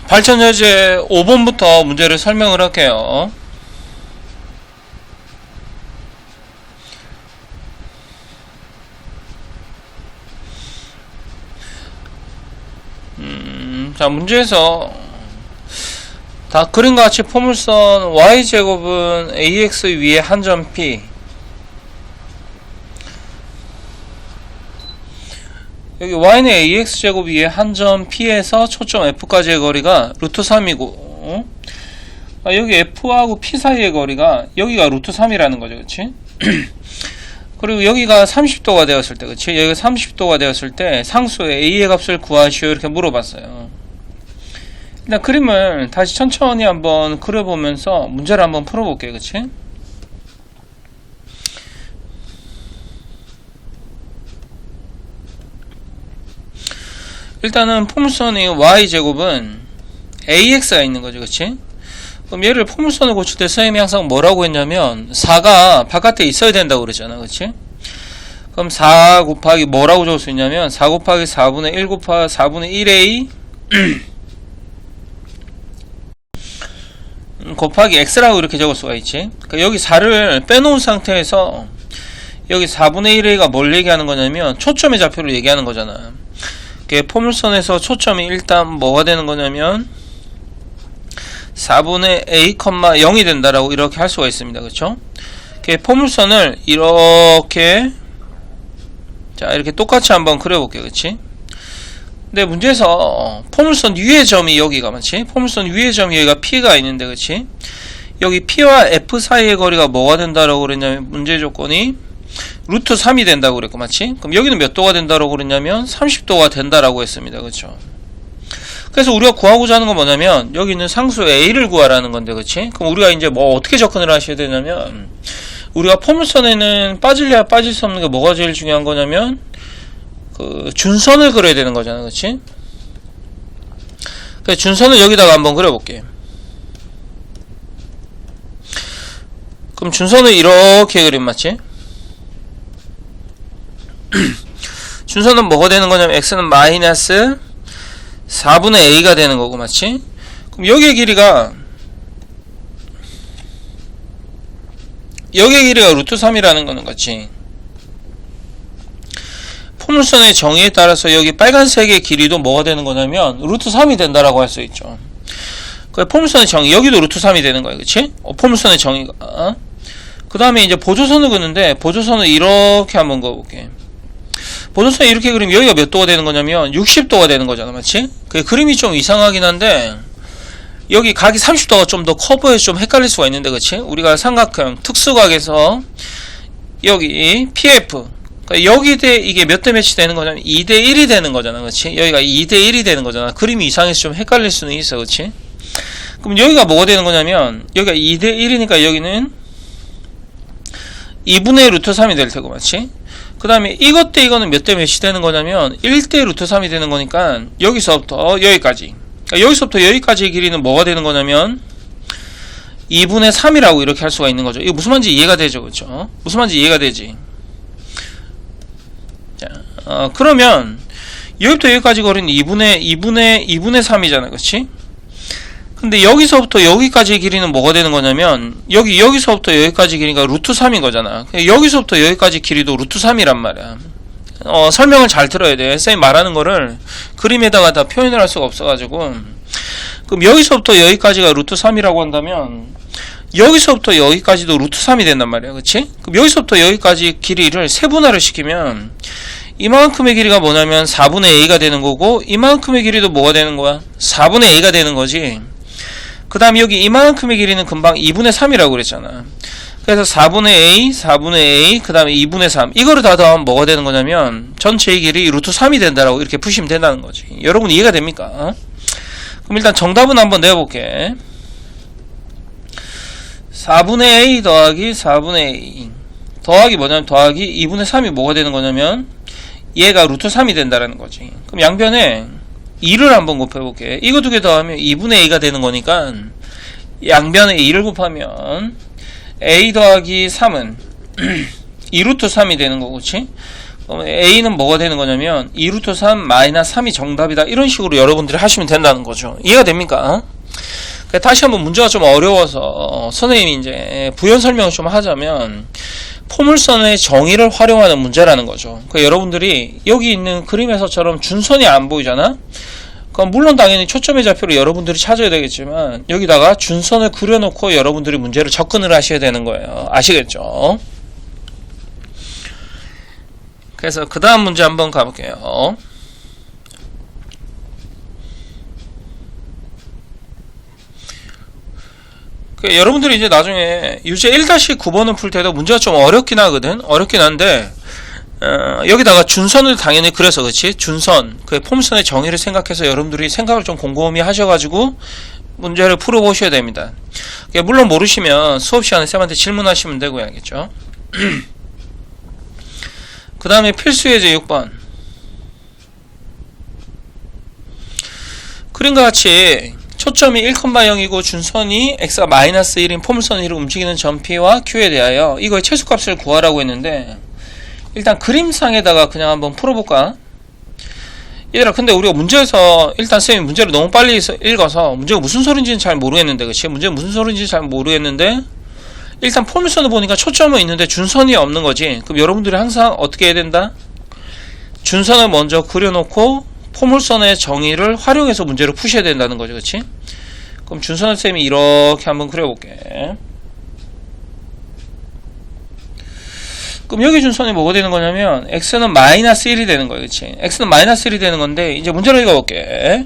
발전여제 5번부터 문제를 설명을 할게요. 자, 문제에서 다 그림과 같이 포물선 y제곱은 ax 위에 한 점 p, 여기 y는 ax제곱 위에 한 점 p에서 초점 f까지의 거리가 루트 3이고 여기 f하고 p 사이의 거리가 여기가 루트 3이라는 거죠. 그치? 그리고 여기가 30도가 되었을 때, 그치? 여기가 30도가 되었을 때 상수의 a의 값을 구하시오 이렇게 물어봤어요. 일단 그림을 다시 천천히 한번 그려보면서 문제를 한번 풀어볼게요. 그치? 일단은 포물선의 y제곱은 ax가 있는 거죠. 그치? 그럼 얘를 포물선을 고칠 때 선생님이 항상 뭐라고 했냐면 4가 바깥에 있어야 된다고 그랬잖아. 그치? 그럼 4 곱하기 뭐라고 적을 수 있냐면 4 곱하기 4분의 1 곱하기 4분의 1a 곱하기 x라고 이렇게 적을 수가 있지. 그러니까 여기 4를 빼놓은 상태에서 여기 4분의 1a가 뭘 얘기하는 거냐면 초점의 좌표를 얘기하는 거잖아. 포물선에서 초점이 일단 뭐가 되는 거냐면 4분의 a, 0이 된다라고 이렇게 할 수가 있습니다. 그쵸? 포물선을 이렇게 이렇게 똑같이 한번 그려볼게요. 그치? 근데 문제에서 포물선 위의 점이 여기가 맞지? 포물선 위의 점이 여기가 P가 있는데 그치? 여기 P와 F 사이의 거리가 뭐가 된다라고 그랬냐면 문제 조건이 루트 3이 된다고 그랬고 맞지? 그럼 여기는 몇 도가 된다라고 그랬냐면 30도가 된다라고 했습니다. 그쵸? 그래서 우리가 구하고자 하는 건 뭐냐면 여기 있는 상수 A를 구하라는 건데 그치? 그럼 우리가 이제 뭐 어떻게 접근을 하셔야 되냐면 우리가 포물선에는 빠질래야 빠질 수 없는 게 뭐가 제일 중요한 거냐면 그 준선을 그려야 되는 거잖아. 그치? 그래서 준선을 여기다가 한번 그려볼게. 그럼 준선을 이렇게 그림 맞지? 준선은 뭐가 되는 거냐면 x는 마이너스 4분의 a가 되는 거고 맞지? 그럼 여기의 길이가 루트 3이라는 거는 같이 포물선의 정의에 따라서 여기 빨간색의 길이도 뭐가 되는 거냐면 루트 3이 된다라고 할 수 있죠. 그 포물선의 정의 여기도 루트 3이 되는 거예요. 그치? 포물선의 정의가 그 다음에 이제 보조선을 그는데 보조선을 이렇게 한번 그어볼게. 보조선이 이렇게 그리면 여기가 몇 도가 되는 거냐면 60도가 되는 거잖아. 맞지? 그 그림이 좀 이상하긴 한데 여기 각이 30도가 좀 더 커 보여서 좀 헷갈릴 수가 있는데 그치? 우리가 삼각형 특수각에서 여기 PF 그러니까 여기 대 이게 몇 대 몇이 되는 거냐면 2대 1이 되는 거잖아. 그치? 여기가 2대 1이 되는 거잖아. 그림이 이상해서 좀 헷갈릴 수는 있어. 그치? 그럼 여기가 뭐가 되는 거냐면 여기가 2대 1이니까 여기는 2분의 1 루트 3이 될 테고 맞지? 그 다음에 이것 대 이거는 몇 대 몇이 되는 거냐면 1대 루트 3이 되는 거니까 여기서부터 여기까지 그러니까 여기서부터 여기까지의 길이는 뭐가 되는 거냐면 2분의 3이라고 이렇게 할 수가 있는 거죠. 이거 무슨 말인지 이해가 되죠. 그쵸? 무슨 말인지 이해가 되지. 자, 그러면 여기부터 여기까지 거리는 2분의 3이잖아. 그치? 근데 여기서부터 여기까지의 길이는 뭐가 되는 거냐면 여기서부터 여기까지 길이가 루트 3인 거잖아. 여기서부터 여기까지 길이도 루트 3이란 말이야. 설명을 잘 들어야 돼. 쌤이 말하는 거를 그림에다가 다 표현을 할 수가 없어가지고 그럼 여기서부터 여기까지가 루트 3이라고 한다면 여기서부터 여기까지도 루트 3이 된단 말이야. 그치? 그럼 여기서부터 여기까지 길이를 세분화를 시키면 이만큼의 길이가 뭐냐면 4분의 a가 되는 거고 이만큼의 길이도 뭐가 되는 거야? 4분의 a가 되는 거지. 그 다음에 여기 이만큼의 길이는 금방 2분의 3이라고 그랬잖아. 그래서 4분의 a 그 다음에 2분의 3 이거를 다 더하면 뭐가 되는 거냐면 전체의 길이 루트 3이 된다라고 이렇게 푸시면 된다는 거지. 여러분 이해가 됩니까? 그럼 일단 정답은 한번 내볼게. 4분의 a 더하기 4분의 a 더하기 뭐냐면 더하기 2분의 3이 뭐가 되는 거냐면 얘가 루트 3이 된다라는 거지. 그럼 양변에 2를 한번 곱해볼게. 이거 두 개 더하면 2분의 a가 되는 거니까 양변에 2를 곱하면 a 더하기 3은 2루트 3이 되는 거고, 그치? A는 뭐가 되는 거냐면 2루트 3 마이너스 3이 정답이다. 이런 식으로 여러분들이 하시면 된다는 거죠. 이해가 됩니까? 다시 한번 문제가 좀 어려워서 선생님이 이제 부연 설명을 좀 하자면 포물선의 정의를 활용하는 문제라는 거죠. 그러니까 여러분들이 여기 있는 그림에서처럼 준선이 안 보이잖아? 그럼 물론 당연히 초점의 좌표를 여러분들이 찾아야 되겠지만 여기다가 준선을 그려놓고 여러분들이 문제를 접근을 하셔야 되는 거예요. 아시겠죠? 그래서 그 다음 문제 한번 가볼게요. 여러분들이 이제 나중에 유제 1-9번을 풀 때도 문제가 좀 어렵긴 하거든. 어렵긴 한데 여기다가 준선을 당연히 그래서 그렇지. 준선 그 폼선의 정의를 생각해서 여러분들이 생각을 좀 곰곰이 하셔가지고 문제를 풀어보셔야 됩니다. 물론 모르시면 수업 시간에 쌤한테 질문하시면 되고요. 알겠죠? 그 다음에 필수예제 6번. 그림과 같이 초점이 1,0이고 준선이 x가 마이너스 1인 포물선 위로 움직이는 점 P와 Q에 대하여 이거의 최소값을 구하라고 했는데 일단 그림상에다가 그냥 한번 풀어볼까? 얘들아, 근데 우리가 문제에서 일단 쌤이 문제를 너무 빨리 읽어서 문제가 무슨 소린지는 잘 모르겠는데, 그치? 문제가 무슨 소린지 잘 모르겠는데 일단 포물선을 보니까 초점은 있는데 준선이 없는 거지. 그럼 여러분들이 항상 어떻게 해야 된다? 준선을 먼저 그려놓고 포물선의 정의를 활용해서 문제를 푸셔야 된다는 거죠. 그치? 그럼 준선을 쌤이 이렇게 한번 그려볼게. 그럼 여기 준선이 뭐가 되는 거냐면 x는 마이너스 1이 되는 거예요. 그치? x는 마이너스 1이 되는 건데 이제 문제를 읽어볼게.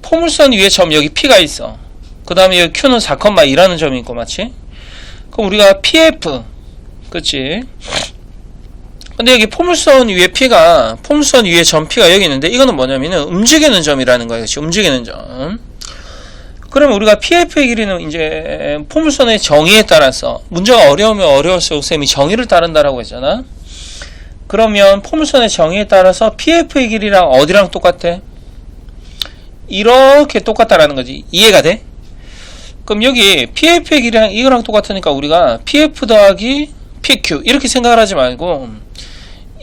포물선 위에 점 여기 P가 있어. 그 다음에 여기 Q는 4,2라는 점이 있고, 맞지? 그럼 우리가 PF, 그치? 근데 여기 포물선 위에 P가, 포물선 위에 점 P가 여기 있는데 이거는 뭐냐면은 움직이는 점이라는 거예요. 그치? 움직이는 점. 그러면 우리가 PF의 길이는 이제 포물선의 정의에 따라서 문제가 어려우면 어려울수록 쌤이 정의를 따른다라고 했잖아. 그러면 포물선의 정의에 따라서 PF의 길이랑 어디랑 똑같아? 이렇게 똑같다라는 거지. 이해가 돼? 그럼 여기 PF의 길이랑 이거랑 똑같으니까 우리가 PF 더하기 PQ 이렇게 생각을 하지 말고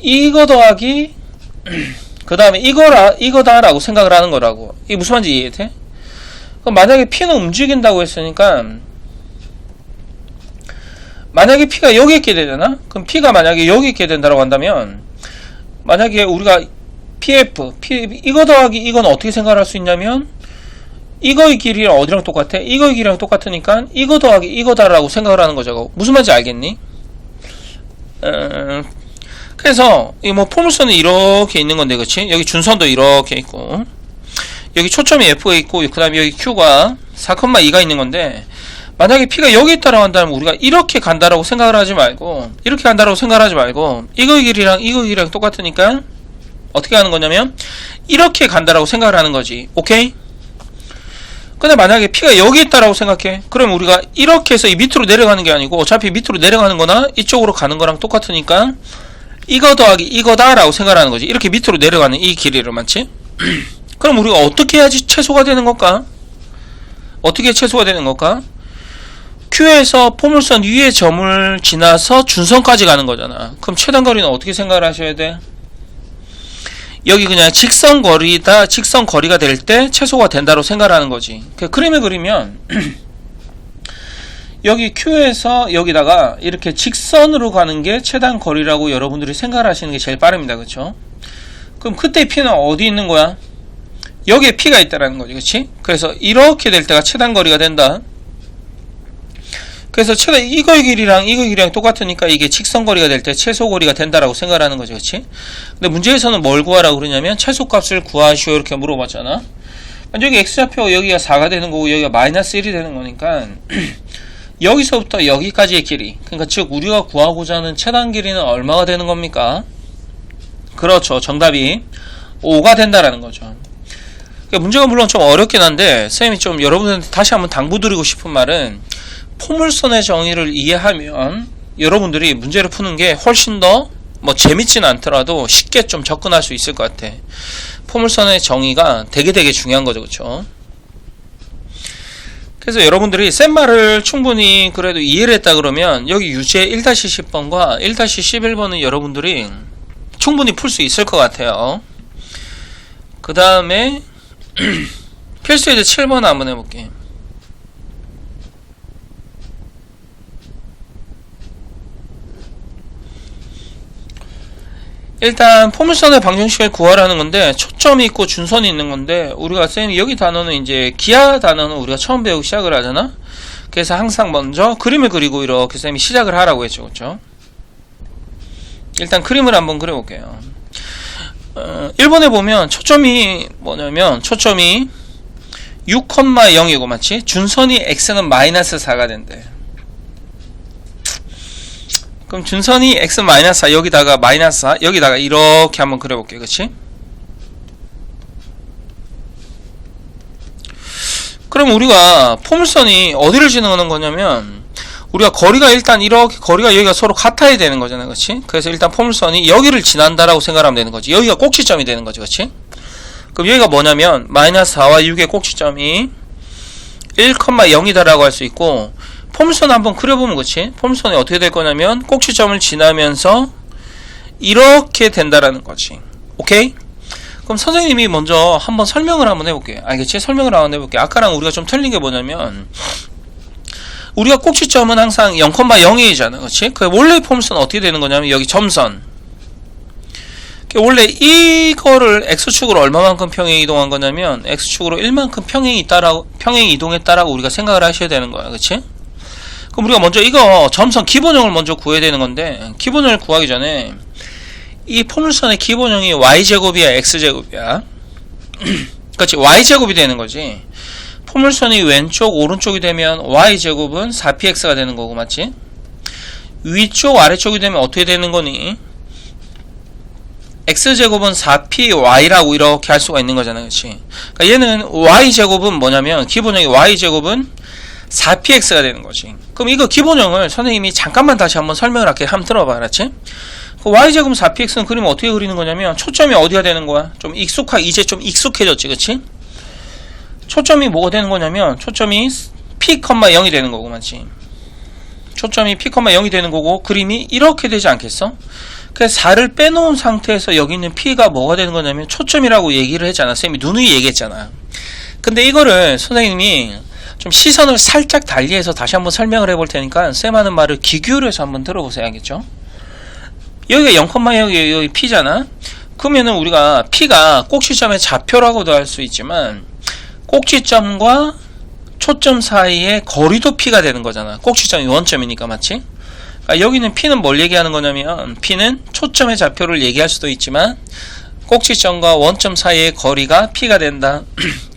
이거 더하기 그 다음에 이거다라고 생각을 하는 거라고. 이게 무슨 말인지 이해돼? 그럼 만약에 P는 움직인다고 했으니까 만약에 P가 여기 있게 되잖아? 그럼 P가 만약에 여기 있게 된다고 한다면 만약에 우리가 PF 이거 더하기 이건 어떻게 생각할 수 있냐면 이거의 길이랑 어디랑 똑같아? 이거의 길이랑 똑같으니까 이거 더하기 이거다라고 생각을 하는 거죠. 무슨 말인지 알겠니? 그래서 이 뭐 포물선이 이렇게 있는 건데, 그치? 여기 준선도 이렇게 있고 여기 초점이 F가 있고 그 다음에 여기 Q가 4,2가 있는 건데 만약에 P가 여기 있다라고 한다면 우리가 이렇게 간다라고 생각을 하지 말고 이렇게 간다라고 생각을 하지 말고 이거의 길이랑 똑같으니까 어떻게 하는 거냐면 이렇게 간다라고 생각을 하는 거지. 오케이? 근데 만약에 P가 여기 있다라고 생각해. 그럼 우리가 이렇게 해서 이 밑으로 내려가는 게 아니고 어차피 밑으로 내려가는 거나 이쪽으로 가는 거랑 똑같으니까 이거 더하기 이거다라고 생각하는 거지. 이렇게 밑으로 내려가는 이 길이를, 맞지? 그럼 우리가 어떻게 해야지 최소가 되는 걸까? 어떻게 최소가 되는 걸까? Q에서 포물선 위의 점을 지나서 준선까지 가는 거잖아. 그럼 최단거리는 어떻게 생각을 하셔야 돼? 여기 그냥 직선거리가 될 때 최소가 된다고 생각하는 거지. 그림을 그리면 여기 Q에서 여기다가 이렇게 직선으로 가는 게 최단거리라고 여러분들이 생각을 하시는 게 제일 빠릅니다. 그쵸? 그럼 그때 P는 어디 있는 거야? 여기에 P가 있다라는 거지. 그치? 그래서 이렇게 될 때가 최단거리가 된다. 그래서 이거의 길이랑 똑같으니까 이게 직선거리가 될 때 최소거리가 된다라고 생각을 하는 거죠. 그치? 근데 문제에서는 뭘 구하라고 그러냐면 최소값을 구하시오 이렇게 물어봤잖아. 여기 X좌표 여기가 4가 되는 거고 여기가 마이너스 1이 되는 거니까 여기서부터 여기까지의 길이, 그러니까 즉 우리가 구하고자 하는 최단 길이는 얼마가 되는 겁니까? 그렇죠. 정답이 5가 된다라는 거죠. 문제가 물론 좀 어렵긴 한데 쌤이 좀 여러분한테 다시 한번 당부드리고 싶은 말은 포물선의 정의를 이해하면 여러분들이 문제를 푸는 게 훨씬 더 뭐 재밌진 않더라도 쉽게 좀 접근할 수 있을 것 같아. 포물선의 정의가 되게 중요한 거죠. 그쵸? 그래서 여러분들이 쌤 말을 충분히 그래도 이해를 했다 그러면 여기 유제 1-10번과 1-11번은 여러분들이 충분히 풀 수 있을 것 같아요. 그 다음에 필수예제 7번 한번 해볼게. 일단 포물선의 방정식을 구하라는 건데 초점이 있고 준선이 있는 건데, 우리가 쌤이 여기 단어는 이제 기하 단어는 우리가 처음 배우기 시작을 하잖아. 그래서 항상 먼저 그림을 그리고 이렇게 쌤이 시작을 하라고 했죠. 그렇죠? 일단 그림을 한번 그려볼게요. 1번에 보면 초점이 뭐냐면 초점이 6,0이고 맞지? 준선이 x는 마이너스 4가 된대. 그럼 준선이 x 마이너스 4, 여기다가 마이너스 4, 여기다가 이렇게 한번 그려볼게요. 그치? 그럼 우리가 포물선이 어디를 지나가는 거냐면, 우리가 거리가 일단 이렇게 거리가 여기가 서로 같아야 되는 거잖아요. 그치? 그래서 일단 포물선이 여기를 지난다라고 생각하면 되는 거지. 여기가 꼭지점이 되는 거지. 그치? 그럼 여기가 뭐냐면 마이너스 4와 6의 꼭지점이 1,0이다라고 할 수 있고, 포물선 한번 그려보면, 그치? 포물선이 어떻게 될 거냐면 꼭지점을 지나면서 이렇게 된다라는 거지. 오케이? 그럼 선생님이 먼저 한번 설명을 한번 해볼게요. 알겠지? 설명을 한번 해볼게요. 아까랑 우리가 좀 틀린 게 뭐냐면, 우리가 꼭지점은 항상 0,0이잖아. 그치? 그 원래 포물선 어떻게 되는 거냐면 여기 점선, 원래 이거를 x축으로 얼마만큼 평행이 이동한 거냐면 x축으로 1만큼 평행이 이동했다라고 우리가 생각을 하셔야 되는 거야. 그치? 그럼 우리가 먼저 이거 점선 기본형을 먼저 구해야 되는 건데, 기본형을 구하기 전에 이 포물선의 기본형이 y제곱이야 x제곱이야? 그렇지, y제곱이 되는 거지. 포물선이 왼쪽 오른쪽이 되면 y제곱은 4px가 되는 거고 맞지? 위쪽 아래쪽이 되면 어떻게 되는 거니? x제곱은 4py라고 이렇게 할 수가 있는 거잖아. 그렇지? 그러니까 얘는 y제곱은 뭐냐면, 기본형이 y제곱은 4px가 되는 거지. 그럼 이거 기본형을 선생님이 잠깐만 다시 한번 설명을 할게. 한번 들어봐. 알았지? 그 y제곱 4px는 그리면 어떻게 그리는 거냐면, 초점이 어디가 되는 거야? 이제 좀 익숙해졌지. 그치? 초점이 뭐가 되는 거냐면, 초점이 p,0이 되는 거고 맞지? 초점이 p,0이 되는 거고, 그림이 이렇게 되지 않겠어? 그래서 4를 빼놓은 상태에서 여기 있는 p가 뭐가 되는 거냐면 초점이라고 얘기를 했잖아. 쌤이 누누이 얘기했잖아. 근데 이거를 선생님이 좀 시선을 살짝 달리해서 다시 한번 설명을 해볼 테니까 쌤 하는 말을 귀 기울여서 한번 들어보세요. 알겠죠? 여기가 0,0, 여기 p잖아. 그러면은 우리가 p가 꼭지점의 좌표라고도 할 수 있지만, 꼭지점과 초점 사이의 거리도 p가 되는 거잖아. 꼭지점이 원점이니까 맞지? 그러니까 여기는 p는 뭘 얘기하는 거냐면, p는 초점의 좌표를 얘기할 수도 있지만 꼭지점과 원점 사이의 거리가 p가 된다.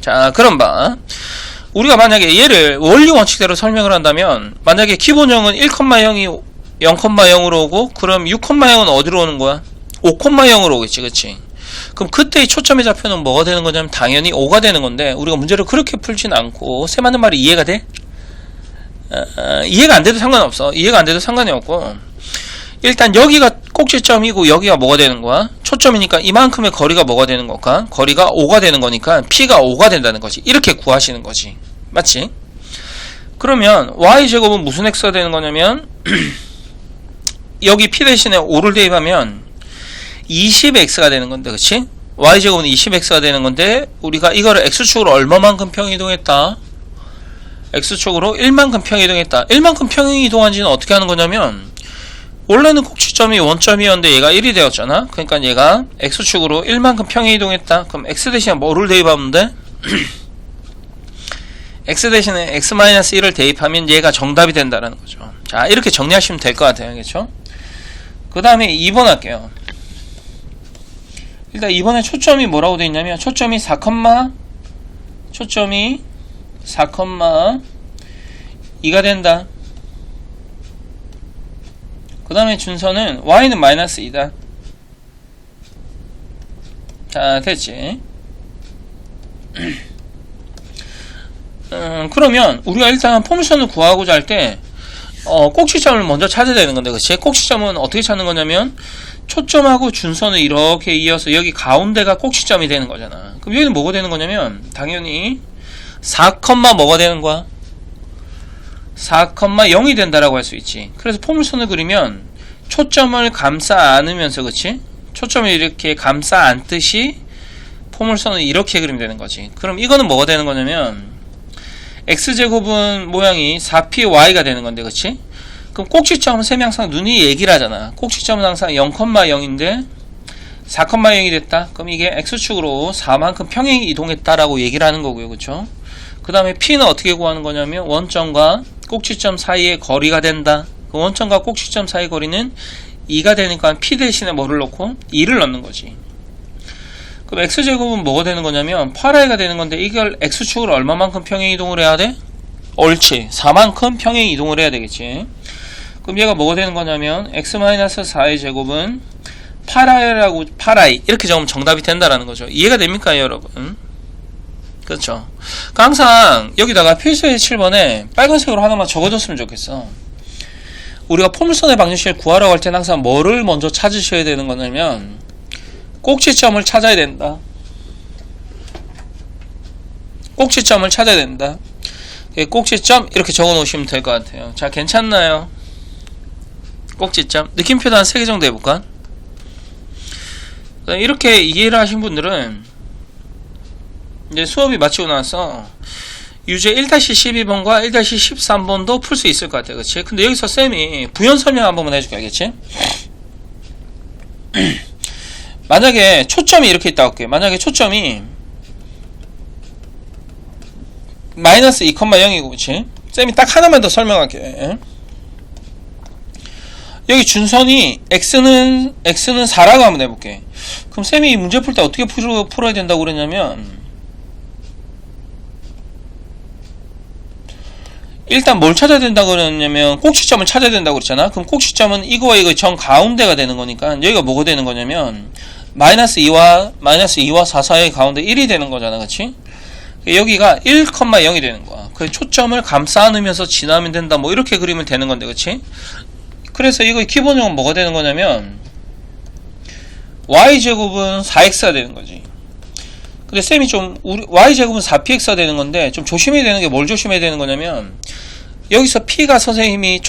자, 그럼 봐. 우리가 만약에 얘를 원리 원칙대로 설명을 한다면, 만약에 기본형은 1,0이 0,0으로 오고, 그럼 6,0은 어디로 오는 거야? 5,0으로 오겠지. 그치? 그럼 그때의 초점의 좌표는 뭐가 되는 거냐면 당연히 5가 되는 건데, 우리가 문제를 그렇게 풀진 않고, 쌤 하는 말이 이해가 돼? 이해가 안 돼도 상관없어. 이해가 안 돼도 상관이 없고, 일단 여기가 꼭지점이고 여기가 뭐가 되는 거야? 초점이니까 이만큼의 거리가 뭐가 되는 걸까? 거리가 5가 되는 거니까 p가 5가 된다는 거지. 이렇게 구하시는 거지. 맞지? 그러면 y제곱은 무슨 x가 되는 거냐면 여기 p 대신에 5를 대입하면 20x가 되는 건데, 그치? y제곱은 20x가 되는 건데, 우리가 이거를 x축으로 얼마만큼 평이동했다? x축으로 1만큼 평이동했다. 1만큼 평이동한지는 어떻게 하는 거냐면, 원래는 꼭지점이 원점이었는데 얘가 1이 되었잖아. 그러니까 얘가 x축으로 1만큼 평이동했다. 그럼 x 대신에 뭐를 대입하면 돼? x 대신에 x-1을 대입하면 얘가 정답이 된다는 거죠. 자, 이렇게 정리하시면 될 것 같아요. 알겠죠? 그 다음에 2번 할게요. 일단 이번에 초점이 뭐라고 되어 있냐면, 초점이 4,2가 된다. 그 다음에 준선은 y는 마이너스 2다. 자, 됐지? 그러면 우리가 일단 포물선을 구하고자 할 때 꼭지점을 먼저 찾아야 되는 건데, 그치? 꼭지점은 어떻게 찾는 거냐면, 초점하고 준선을 이렇게 이어서 여기 가운데가 꼭지점이 되는 거잖아. 그럼 여기는 뭐가 되는 거냐면, 당연히 4, 뭐가 되는 거야? 4,0이 된다라고 할 수 있지. 그래서 포물선을 그리면 초점을 감싸 안으면서, 그치? 초점을 이렇게 감싸 안듯이 포물선을 이렇게 그리면 되는 거지. 그럼 이거는 뭐가 되는 거냐면 x제곱은 모양이 4py가 되는 건데, 그치? 그럼 꼭지점은 셈이 항상 눈이 얘기를 하잖아. 꼭지점은 항상 0,0인데 4,0이 됐다. 그럼 이게 x축으로 4만큼 평행이 이동했다라고 얘기를 하는 거고요. 그쵸? 그 다음에 p는 어떻게 구하는 거냐면 원점과 꼭지점 사이의 거리가 된다. 그 원점과 꼭지점 사이 거리는 2가 되니까 p 대신에 뭐를 넣고 2를 넣는 거지. 그럼 x제곱은 뭐가 되는 거냐면 8i가 되는 건데 이걸 x축으로 얼마만큼 평행 이동을 해야 돼? 옳지. 4만큼 평행 이동을 해야 되겠지. 그럼 얘가 뭐가 되는 거냐면 x-4의 제곱은 8i 이렇게 적으면 정답이 된다라는 거죠. 이해가 됩니까, 여러분? 그렇죠. 그러니까 항상 여기다가 필수의 7번에 빨간색으로 하나만 적어줬으면 좋겠어. 우리가 포물선의 방정식을 구하라고 할 때는 항상 뭐를 먼저 찾으셔야 되는 거냐면 꼭지점을 찾아야 된다. 꼭지점을 찾아야 된다. 꼭지점 이렇게 적어 놓으시면 될 것 같아요. 자, 괜찮나요? 꼭지점 느낌표도 한 3개 정도 해볼까? 이렇게 이해를 하신 분들은 이제 수업이 마치고 나서 유제 1-12번과 1-13번도 풀 수 있을 것 같아요. 그치? 근데 여기서 쌤이 부연 설명 한 번만 해줄게. 알겠지? 만약에 초점이 이렇게 있다고 할게요. 만약에 초점이 마이너스 2,0이고, 그치? 쌤이 딱 하나만 더 설명할게. 여기 준선이 x는 4라고 한번 해볼게. 그럼 쌤이 이 문제 풀 때 어떻게 풀어야 된다고 그랬냐면 일단 뭘 찾아야 된다고 그랬냐면 꼭지점을 찾아야 된다고 그랬잖아. 그럼 꼭지점은 이거와 이거 정 가운데가 되는 거니까 여기가 뭐가 되는 거냐면 마이너스 2와 4 사이의 가운데 1이 되는 거잖아. 그치? 여기가 1,0이 되는 거야. 그 초점을 감싸 안으면서 지나면 된다. 뭐 이렇게 그리면 되는 건데, 그치? 그래서 이거 기본적으로 뭐가 되는 거냐면 y제곱은 4x가 되는 거지. 근데 쌤이 좀 y제곱은 4px가 되는 건데 좀 조심해야 되는 게 뭘 조심해야 되는 거냐면 여기서 p가 선생님이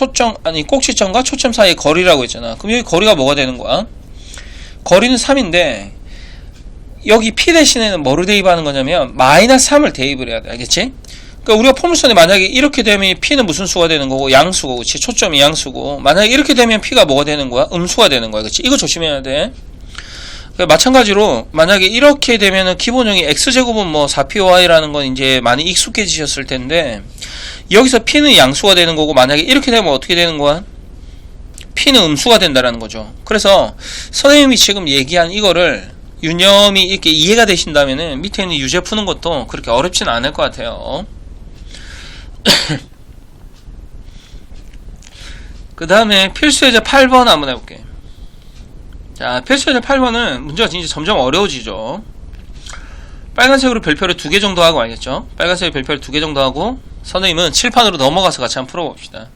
꼭지점과 초점 사이의 거리라고 했잖아. 그럼 여기 거리가 뭐가 되는 거야? 거리는 3인데 여기 p 대신에는 뭐를 대입하는 거냐면 마이너스 3을 대입을 해야 돼. 알겠지? 그러니까 우리가 포물선이 만약에 이렇게 되면 p는 무슨 수가 되는 거고? 양수고, 그치? 초점이 양수고. 만약에 이렇게 되면 p가 뭐가 되는 거야? 음수가 되는 거야. 그치? 이거 조심해야 돼. 그러니까 마찬가지로 만약에 이렇게 되면은 기본형이 x제곱은 뭐 4py라는 건 이제 많이 익숙해지셨을 텐데 여기서 p는 양수가 되는 거고 만약에 이렇게 되면 어떻게 되는 거야? p는 음수가 된다라는 거죠. 그래서 선생님이 지금 얘기한 이거를 유념이 이렇게 이해가 되신다면은 밑에 있는 유제 푸는 것도 그렇게 어렵진 않을 것 같아요. 그 다음에 필수예제 8번 한번 해볼게. 자, 필수예제 8번은 문제가 이제 점점 어려워지죠. 빨간색으로 별표를 2개 정도 하고 알겠죠? 빨간색으로 별표를 2개 정도 하고 선생님은 칠판으로 넘어가서 같이 한번 풀어봅시다.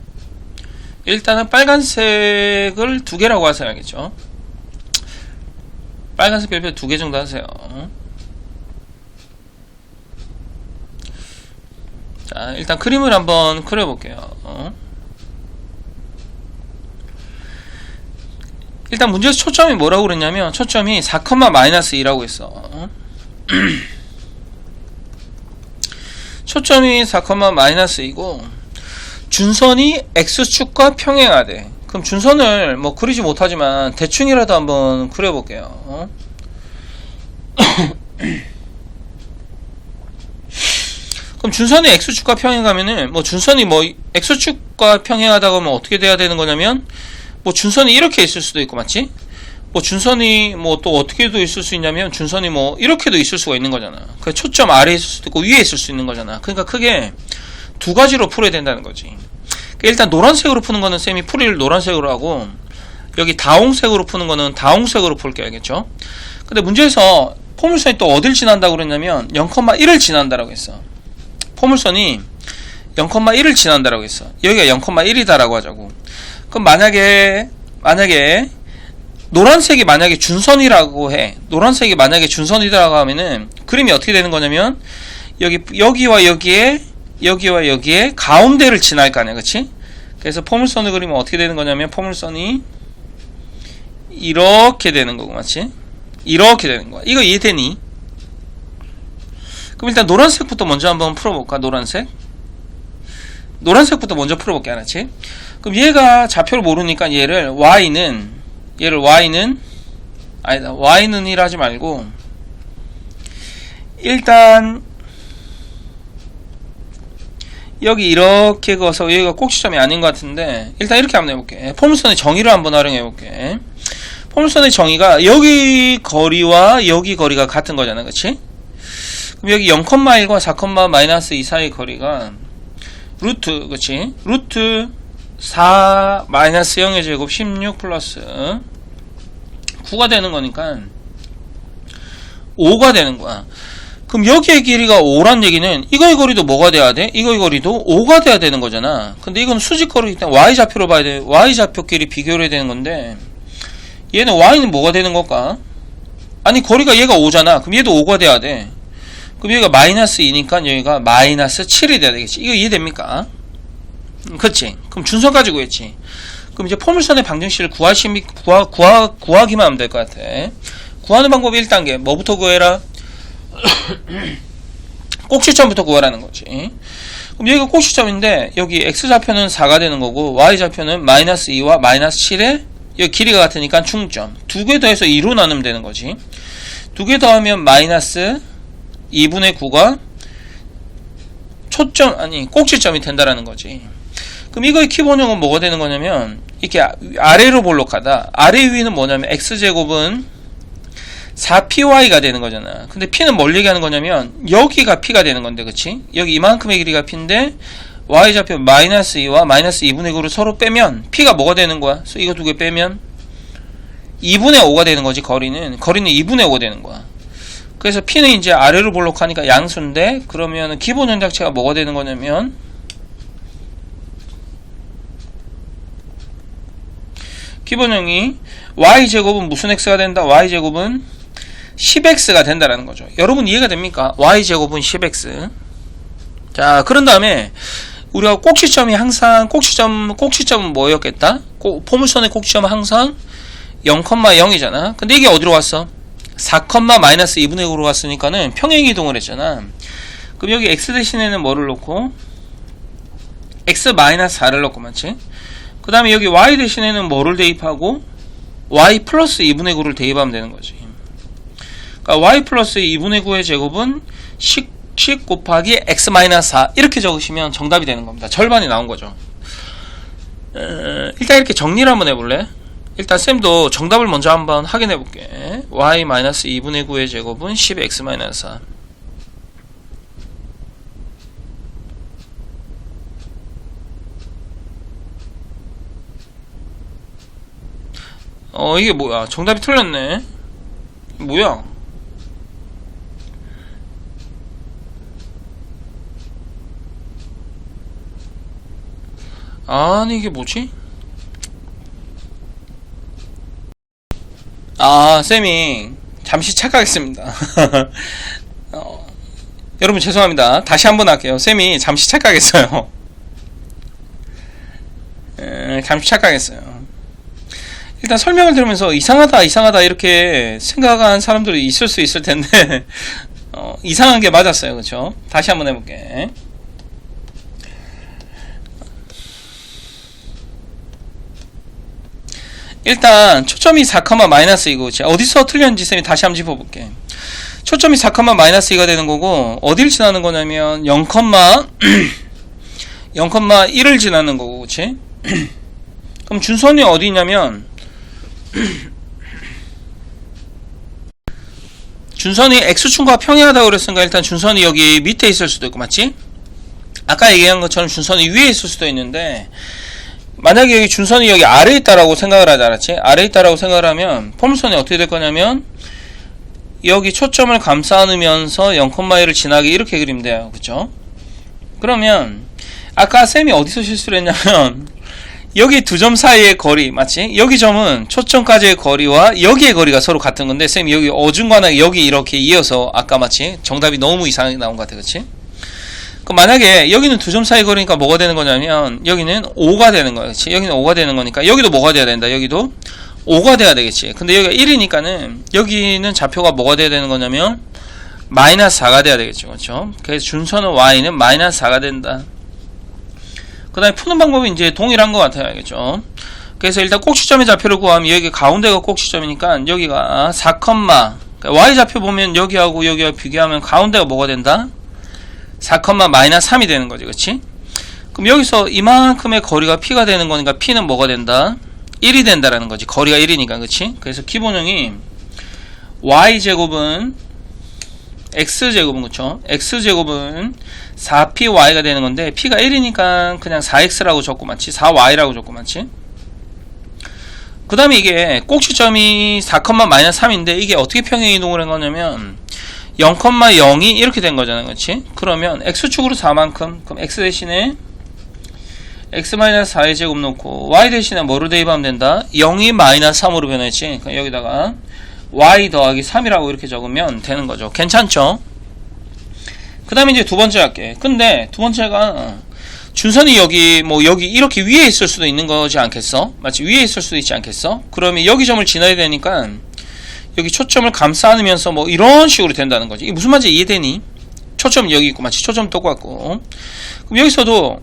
일단은 빨간색을 2개라고 하세요. 알겠죠? 빨간색 별표 2개 정도 하세요. 자, 일단 그림을 한번 그려볼게요. 일단 문제에서 초점이 뭐라고 그랬냐면 초점이 4,-2라고 했어. 초점이 4,-2이고 준선이 x축과 평행하대. 그럼 준선을 뭐 그리지 못하지만 대충이라도 한번 그려볼게요. 그럼 준선이 x축과 평행하면은 뭐 준선이 뭐 x축과 평행하다고 하면 어떻게 돼야 되는 거냐면 뭐 준선이 이렇게 있을 수도 있고, 맞지? 뭐 준선이 뭐 또 어떻게도 있을 수 있냐면 준선이 뭐 이렇게도 있을 수가 있는 거잖아. 그 초점 아래에 있을 수도 있고 위에 있을 수 있는 거잖아. 그러니까 크게 두 가지로 풀어야 된다는 거지. 일단 노란색으로 푸는 거는 쌤이 풀이를 노란색으로 하고 여기 다홍색으로 푸는 거는 다홍색으로 풀게. 알겠죠? 근데 문제에서 포물선이 또 어딜 지난다고 그랬냐면 0,1을 지난다라고 했어. 포물선이 0,1을 지난다라고 했어. 여기가 0,1이다라고 하자고. 그럼 만약에 노란색이 만약에 준선이라고 해. 노란색이 만약에 준선이라고 하면은 그림이 어떻게 되는 거냐면 여기와 여기에 가운데를 지날 거 아니야. 그치? 그래서 포물선을 그리면 어떻게 되는 거냐면 포물선이 이렇게 되는 거고, 맞지? 이렇게 되는 거야. 이거 이해되니? 그럼 일단 노란색부터 먼저 한번 풀어볼까? 노란색부터 먼저 풀어볼게, 알았지? 그럼 얘가 좌표를 모르니까 얘를 y는 아니다, y는 1 하지 말고 일단 여기 이렇게 거서 여기가 꼭지점이 아닌 것 같은데 일단 이렇게 한번 해볼게. 포물선의 정의를 한번 활용해볼게. 포물선의 정의가 여기 거리와 여기 거리가 같은 거잖아, 그치? 그럼 여기 0,1과 4,-2 사이 거리가 루트, 그치? 루트 4 마이너스 0의 제곱 16 플러스 9가 되는 거니까 5가 되는 거야. 그럼 여기의 길이가 5란 얘기는 이거의 거리도 뭐가 돼야 돼? 이거의 거리도 5가 돼야 되는 거잖아. 근데 이건 수직거리이기 때문에 y좌표로 봐야 돼. y좌표끼리 비교를 해야 되는 건데 얘는 y는 뭐가 되는 걸까? 아니 거리가 얘가 5잖아. 그럼 얘도 5가 돼야 돼. 그럼 여기가 마이너스 2니까 여기가 마이너스 7이 돼야 되겠지. 이거 이해됩니까? 그치? 그럼 준선까지 구했지. 그럼 이제 포물선의 방정식을 구하기만 하면 될 것 같아. 구하는 방법이 1단계. 뭐부터 구해라? 꼭지점부터 구하라는 거지. 그럼 여기가 꼭지점인데 여기 x좌표는 4가 되는 거고 y좌표는 마이너스 2와 마이너스 7에 여기 길이가 같으니까 중점. 두 개 더해서 2로 나누면 되는 거지. 두 개 더하면 마이너스 2분의 9가 꼭지점이 된다라는 거지. 그럼 이거의 기본형은 뭐가 되는 거냐면 이렇게 아래로 볼록하다. 아래 위는 뭐냐면 x제곱은 4py가 되는 거잖아. 근데 p는 뭘 얘기하는 거냐면 여기가 p가 되는 건데, 그치? 여기 이만큼의 길이가 p인데 y좌표 마이너스 2와 마이너스 2분의 9를 서로 빼면 p가 뭐가 되는 거야? 그래서 이거 두 개 빼면 2분의 5가 되는 거지. 거리는 2분의 5가 되는 거야. 그래서 p는 이제 아래로 볼록하니까 양수인데 그러면 기본 현작체가 뭐가 되는 거냐면 기본형이 y제곱은 무슨 x가 된다? y제곱은 10x가 된다라는 거죠. 여러분 이해가 됩니까? y제곱은 10x. 자, 그런 다음에 우리가 꼭지점이 항상 꼭지점은 뭐였겠다? 포물선의 꼭지점은 항상 0,0이잖아. 근데 이게 어디로 갔어? 4, 마이너스 2분의 9로 갔으니까는 평행이동을 했잖아. 그럼 여기 x 대신에는 뭐를 놓고? x 마이너스 4를 넣고, 맞지? 그 다음에 여기 y 대신에는 뭐를 대입하고? y 플러스 2분의 9를 대입하면 되는 거지. 그러니까 y 플러스 2분의 9의 제곱은 10 곱하기 x 마이너스 4 이렇게 적으시면 정답이 되는 겁니다. 절반이 나온 거죠. 일단 이렇게 정리를 한번 해볼래? 일단 쌤도 정답을 먼저 한번 확인해 볼게. y 마이너스 2분의 9의 제곱은 10x 마이너스 4. 이게 뭐야? 정답이 틀렸네. 뭐야? 아니 이게 뭐지? 쌤이 잠시 착각했습니다. 여러분 죄송합니다. 다시 한번 할게요. 쌤이 잠시 착각했어요. 잠시 착각했어요. 일단 설명을 들으면서 이상하다 이렇게 생각한 사람들이 있을 수 있을 텐데 이상한 게 맞았어요. 그쵸? 다시 한번 해볼게. 일단 초점이 4, 마이너스 2고 어디서 틀렸는지 쌤이 다시 한번 짚어볼게. 초점이 4, 마이너스 2가 되는 거고 어딜 지나는 거냐면 0,1을 지나는 거고, 그치? 그럼 준선이 어디 있냐면 준선이 x축과 평행하다고 그랬으니까 일단 준선이 여기 밑에 있을 수도 있고, 맞지? 아까 얘기한 것처럼 준선이 위에 있을 수도 있는데 만약에 여기 준선이 여기 아래에 있다라고 생각을 하지 않았지? 아래에 있다라고 생각을 하면 포물선이 어떻게 될 거냐면 여기 초점을 감싸 안으면서 0,1을 지나게 이렇게 그리면 돼요. 그쵸? 그러면 아까 쌤이 어디서 실수를 했냐면 여기 두 점 사이의 거리, 맞지? 여기 점은 초점까지의 거리와 여기의 거리가 서로 같은 건데 쌤이 여기 어중간하게 여기 이렇게 이어서 아까 맞지? 정답이 너무 이상하게 나온 것 같아. 그치? 그럼 만약에 여기는 두 점 사이 거리니까 뭐가 되는 거냐면 여기는 5가 되는 거야. 그치? 여기는 5가 되는 거니까 여기도 뭐가 돼야 된다. 여기도 5가 돼야 되겠지. 근데 여기가 1이니까는 여기는 좌표가 뭐가 돼야 되는 거냐면 마이너스 4가 돼야 되겠죠. 그렇죠? 그래서 준선은 y는 마이너스 4가 된다. 그 다음에 푸는 방법이 이제 동일한 것 같아요. 알겠죠? 그래서 일단 꼭지점의 좌표를 구하면 여기 가운데가 꼭지점이니까 여기가 4, y 좌표 보면 여기하고 여기와 비교하면 가운데가 뭐가 된다? 4, 마이너스 3이 되는 거지. 그치? 그럼 여기서 이만큼의 거리가 p가 되는 거니까 p는 뭐가 된다? 1이 된다라는 거지. 거리가 1이니까. 그치? 그래서 기본형이 y제곱은 x제곱은 그쵸? x제곱은 4py가 되는 건데 p가 1이니까 그냥 4x라고 적고 맞지? 4y라고 적고 맞지? 그 다음에 이게 꼭지점이 4, 마이너스 3인데 이게 어떻게 평행이동을 한 거냐면 0,0이 이렇게 된 거잖아. 그렇지? 그러면 x축으로 4만큼 그럼 x 대신에 x-4의 제곱 놓고 y 대신에 뭐로 대입하면 된다? 0이 마이너스 3으로 변했지. 그러니까 여기다가 y 더하기 3이라고 이렇게 적으면 되는 거죠. 괜찮죠? 그 다음에 이제 두 번째 할게. 근데 두 번째가 준선이 여기 여기 이렇게 위에 있을 수도 있는 거지 않겠어? 마치 위에 있을 수도 있지 않겠어? 그러면 여기 점을 지나야 되니까 여기 초점을 감싸 안으면서 이런 식으로 된다는 거지. 이게 무슨 말인지 이해되니? 초점 여기 있고 마치 초점 똑같고 그럼 여기서도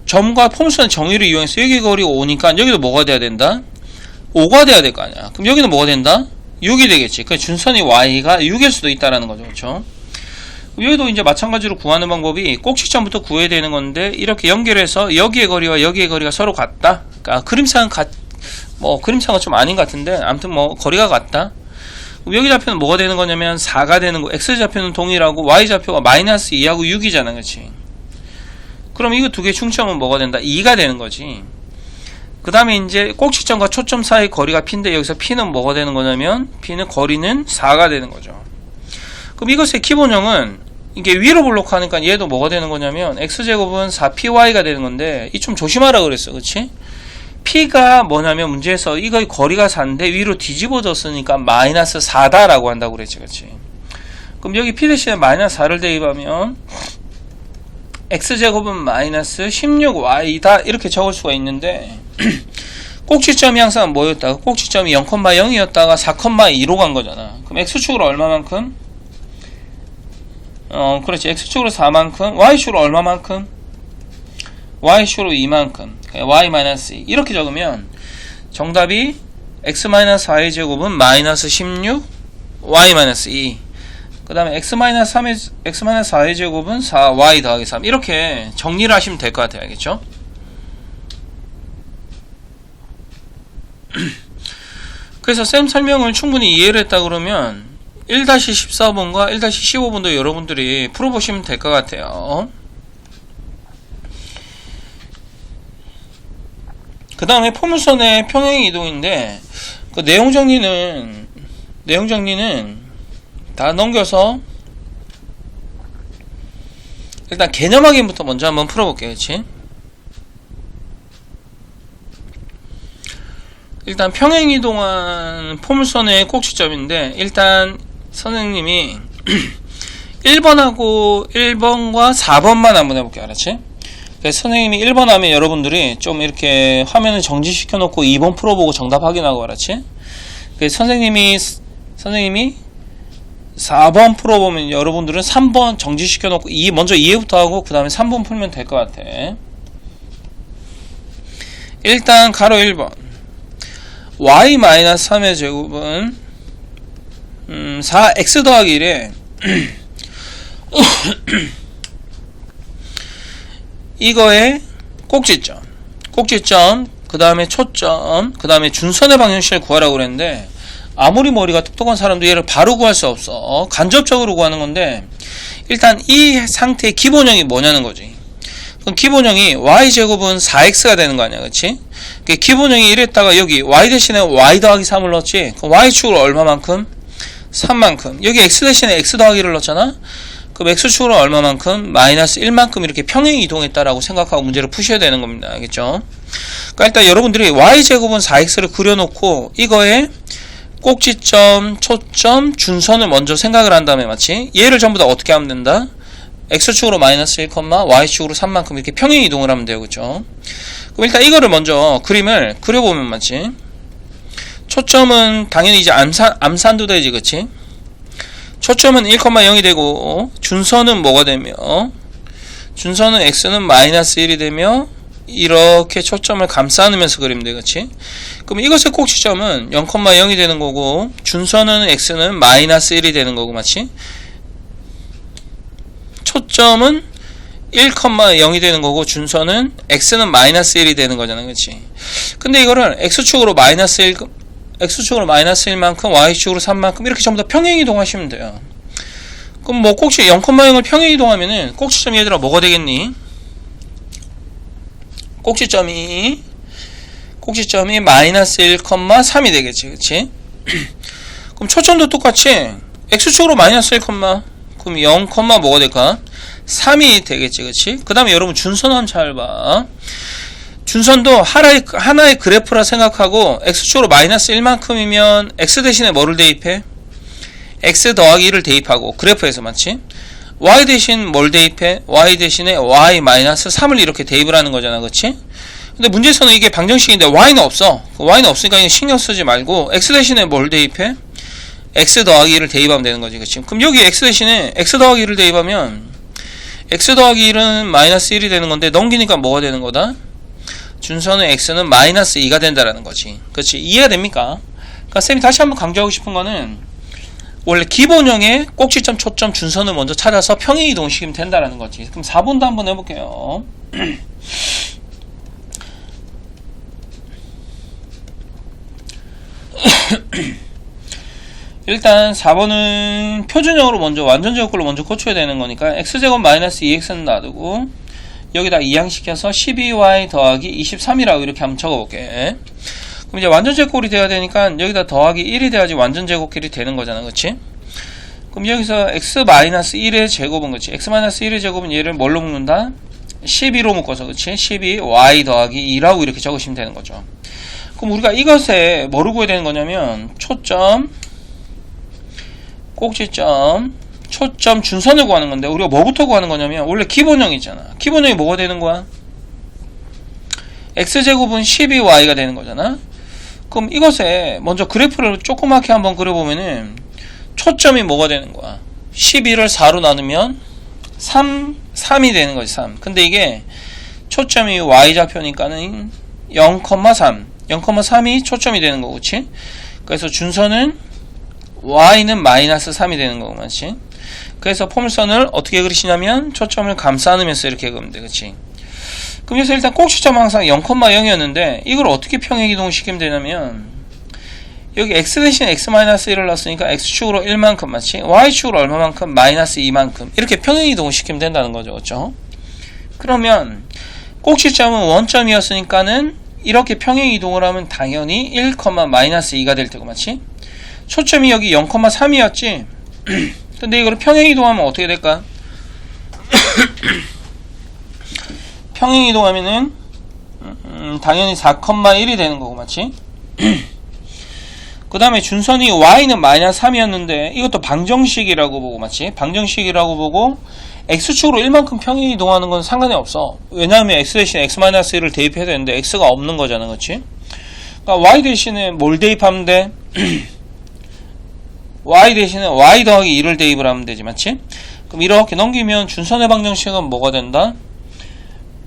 점과 포물선의 정의를 이용해서 여기 거리가 5니까 여기도 뭐가 돼야 된다? 5가 돼야 될 거 아니야. 그럼 여기는 뭐가 된다? 6이 되겠지. 그 준선이 y가 6일 수도 있다라는 거죠. 그렇죠? 여기도 이제 마찬가지로 구하는 방법이 꼭지점부터 구해야 되는 건데 이렇게 연결해서 여기의 거리와 여기의 거리가 서로 같다. 그러니까 그림상은 그림상은 좀 아닌 것 같은데 아무튼 거리가 같다. 여기 좌표는 뭐가 되는 거냐면 4가 되는 거. x 좌표는 동일하고 y 좌표가 마이너스 2하고 6이잖아. 그렇지? 그럼 이거 두 개 충치하면 뭐가 된다? 2가 되는 거지. 그 다음에 이제 꼭지점과 초점 사이 거리가 p인데 여기서 p는 뭐가 되는 거냐면 p는 거리는 4가 되는 거죠. 그럼 이것의 기본형은 이게 위로 블록하니까 얘도 뭐가 되는 거냐면 x제곱은 4py가 되는 건데 이 좀 조심하라 그랬어. 그치? p가 뭐냐면 문제에서 이거 거리가 4인데 위로 뒤집어졌으니까 마이너스 4다라고 한다고 그랬지. 그치? 그럼 여기 p 대신에 마이너스 4를 대입하면 x제곱은 마이너스 16y다 이렇게 적을 수가 있는데 꼭지점이 항상 뭐였다가 꼭지점이 0,0이었다가 4,2로 간 거잖아. 그럼 x축으로 얼마만큼? 그렇지. x축으로 4만큼 y축으로 얼마만큼? y축으로 2만큼 y-2 이렇게 적으면 정답이 x-4의 제곱은 마이너스 16 y-2 그 다음에 x-4의 제곱은 4y 더하기 3 이렇게 정리를 하시면 될 것 같아요. 알겠죠? 그래서 쌤 설명을 충분히 이해를 했다 그러면 1-14번과 1-15번도 여러분들이 풀어보시면 될 것 같아요. 그 다음에 포물선의 평행 이동인데 그 내용 정리는 다 넘겨서 일단 개념 확인부터 먼저 한번 풀어볼게요. 그치? 일단 평행 이동한 포물선의 꼭지점인데 일단 선생님이 1번과 4번만 한번 해볼게요. 알았지? 그래서 선생님이 1번 하면 여러분들이 좀 이렇게 화면을 정지시켜 놓고 2번 풀어보고 정답 확인하고. 알았지? 그래서 선생님이 4번 풀어보면 여러분들은 3번 정지시켜 놓고 먼저 이해부터 하고 그 다음에 3번 풀면 될 것 같아. 일단 가로 1번 y-3의 제곱은 4x 더하기 1에 이거의 꼭지점 그 다음에 초점 그 다음에 준선의 방정식을 구하라고 그랬는데 아무리 머리가 똑똑한 사람도 얘를 바로 구할 수 없어. 간접적으로 구하는 건데 일단 이 상태의 기본형이 뭐냐는 거지. 그럼 기본형이 y제곱은 4x가 되는 거 아니야. 그치? 기본형이 이랬다가 여기 y 대신에 y 더하기 3을 넣었지. 그럼 y축으로 얼마만큼? 3만큼. 여기 x 대신에 x 더하기를 넣었잖아. 그럼 x축으로 얼마만큼? 마이너스 1만큼 이렇게 평행 이동했다라고 생각하고 문제를 푸셔야 되는 겁니다. 알겠죠? 그러니까 일단 여러분들이 y제곱은 4x를 그려놓고 이거에 꼭지점, 초점, 준선을 먼저 생각을 한 다음에 맞지? 얘를 전부 다 어떻게 하면 된다? x축으로 마이너스 1, y축으로 3만큼 이렇게 평행 이동을 하면 돼요. 그쵸? 그럼 일단 이거를 먼저 그림을 그려보면 맞지? 초점은 당연히 이제 암산도 되지, 그치? 초점은 1,0이 되고, 준선은 뭐가 되며, 준선은 x는 마이너스 1이 되며, 이렇게 초점을 감싸 안으면서 그리면 돼, 그치? 그럼 이것의 꼭지점은 0,0이 되는 거고, 준선은 x는 마이너스 1이 되는 거고, 맞지? 초점은 1,0이 되는 거고, 준선은 x는 마이너스 1이 되는 거잖아, 그치? 근데 이거를 x축으로 마이너스 1만큼, y축으로 3만큼, 이렇게 전부 다 평행이동하시면 돼요. 그럼 뭐 꼭지 0,0을 평행이동하면은, 꼭지점 얘들아 뭐가 되겠니? 꼭지점이 마이너스 1,3이 되겠지, 그치? 그럼 초점도 똑같이 x축으로 마이너스 1, 그럼 0, 뭐가 될까? 3이 되겠지, 그치? 그 다음에 여러분 준선 한번 잘 봐. 준선도 하나의 그래프라 생각하고 x축으로 마이너스 1만큼이면 x 대신에 뭐를 대입해? x 더하기 1을 대입하고 그래프에서 맞지? y 대신 뭘 대입해? y 대신에 y 마이너스 3을 이렇게 대입을 하는 거잖아, 그치? 근데 문제에서는 이게 방정식인데 y는 없어. y는 없으니까 이거 신경 쓰지 말고 x 대신에 뭘 대입해? x 더하기 1을 대입하면 되는 거지, 그치? 그럼 여기 x 대신에 x 더하기 1을 대입하면 x 더하기 1은 마이너스 1이 되는 건데 넘기니까 뭐가 되는 거다? 준선의 x는 마이너스 2가 된다라는 거지. 그치? 이해가 됩니까? 그러니까 쌤이 다시 한번 강조하고 싶은 거는 원래 기본형의 꼭지점, 초점, 준선을 먼저 찾아서 평행이동시키면 된다라는 거지. 그럼 4번도 한번 해볼게요. 일단 4번은 표준형으로 먼저 완전제곱글로 먼저 고쳐야 되는 거니까 x제곱 마이너스 2x는 놔두고 여기다 이항시켜서 12y 더하기 23이라고 이렇게 한번 적어볼게. 그럼 이제 완전제곱이 돼야 되니까 여기다 더하기 1이 돼야지 완전제곱끼리 되는 거잖아, 그치? 그럼 여기서 x-1의 제곱은, 그치? x-1의 제곱은 얘를 뭘로 묶는다? 12로 묶어서, 그치? 12y 더하기 2라고 이렇게 적으시면 되는 거죠. 그럼 우리가 이것에 뭐를 구해야 되는 거냐면 초점, 꼭지점, 초점, 준선을 구하는 건데 우리가 뭐부터 구하는 거냐면 원래 기본형이 있잖아. 기본형이 뭐가 되는 거야? x제곱은 12y가 되는 거잖아. 그럼 이것에 먼저 그래프를 조그맣게 한번 그려보면은 초점이 뭐가 되는 거야? 12를 4로 나누면 3이 되는 거지, 3. 근데 이게 초점이 y좌표니까는 0,3. 0,3이 초점이 되는 거고, 그치? 그래서 준선은 y는 마이너스 3이 되는 거고, 맞지? 그래서 포물선을 어떻게 그리시냐면 초점을 감싸 안으면서 이렇게 그리면 돼, 그치? 그럼 여기서 일단 꼭지점은 항상 0,0이었는데 이걸 어떻게 평행이동시키면 되냐면 여기 x 대신 x-1을 넣었으니까 x축으로 1만큼 맞지? y축으로 얼마만큼? 마이너스 2만큼 이렇게 평행이동을 시키면 된다는 거죠, 그렇죠? 그러면 꼭지점은 원점이었으니까는 이렇게 평행이동을 하면 당연히 1, 마이너스 2가 될 테고, 맞지? 초점이 여기 0,3이었지? 근데 이걸 평행이동하면 어떻게 될까? 평행이동하면은 당연히 4,1이 되는 거고, 맞지? 그 다음에 준선이 y는 마이너스 3이었는데 이것도 방정식이라고 보고, 맞지? 방정식이라고 보고 x축으로 1만큼 평행이동하는 건 상관이 없어. 왜냐하면 x 대신에 x-1을 대입해야 되는데 x가 없는 거잖아, 그치? 그러니까 y 대신에 뭘 대입하면 돼? y 대신에 y 더하기 2를 대입을 하면 되지, 맞지? 그럼 이렇게 넘기면 준선의 방정식은 뭐가 된다?